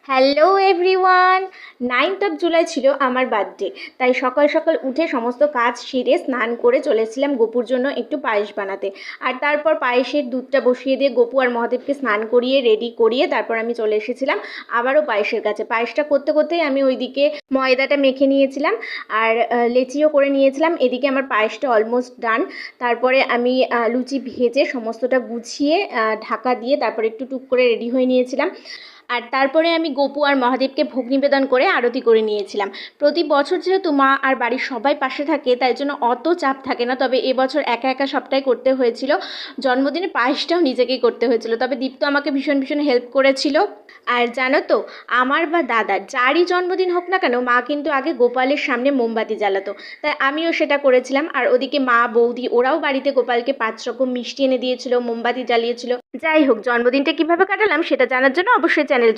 Hello everyone. 9th July ছিল আমার birthday, তাই সকাল সকাল উঠে সমস্ত কাজ সেরে স্নান করে চলেছিলাম গোপুর জন্য একটু পায়েস বানাতে। আর তারপর পায়েসের দুধটা বসিয়ে দিয়ে গপু আর মহাদেবকে স্নান করিয়ে রেডি করিয়ে তারপর আমি চলে এসেছিলাম আবারও পায়েসের কাছে। পায়েসটা করতে করতেই আমি ওইদিকে ময়দাটা মেখে নিয়েছিলাম আর লেচিও করে নিয়েছিলাম। এদিকে আমার পায়েসটা অলমোস্ট ডান। তারপরে আমি লুচি ভেজে সমস্তটা গুছিয়ে ঢাকা দিয়ে তারপরে একটু টুক করে রেডি হয়ে নিয়েছিলাম। আর তারপরে আমি গপু আর মহাদেবকে ভোগ নিবেদন করে আরতি করে নিয়েছিলাম। প্রতি বছর যেহেতু মা আর বাড়ির সবাই পাশে থাকে তাই জন্য অত চাপ থাকে না, তবে এবছর একা একা সবটাই করতে হয়েছিল। জন্মদিনের পায়েসটাও নিজেকেই করতে হয়েছিল, তবে দীপ্ত আমাকে ভীষণ ভীষণ হেল্প করেছিল। আর জানো তো, আমার বা দাদার যারই জন্মদিন হোক না কেন, মা কিন্তু আগে গোপালের সামনে মোমবাতি জ্বালাতো, তাই আমিও সেটা করেছিলাম। আর ওদিকে মা বৌদি ওরাও বাড়িতে গোপালকে 5 রকম মিষ্টি এনে দিয়েছিল, মোমবাতি জ্বালিয়েছিল। যাই হোক, জন্মদিনটা কিভাবে কাটালাম সেটা জানার জন্য অবশ্যই চ্যানেল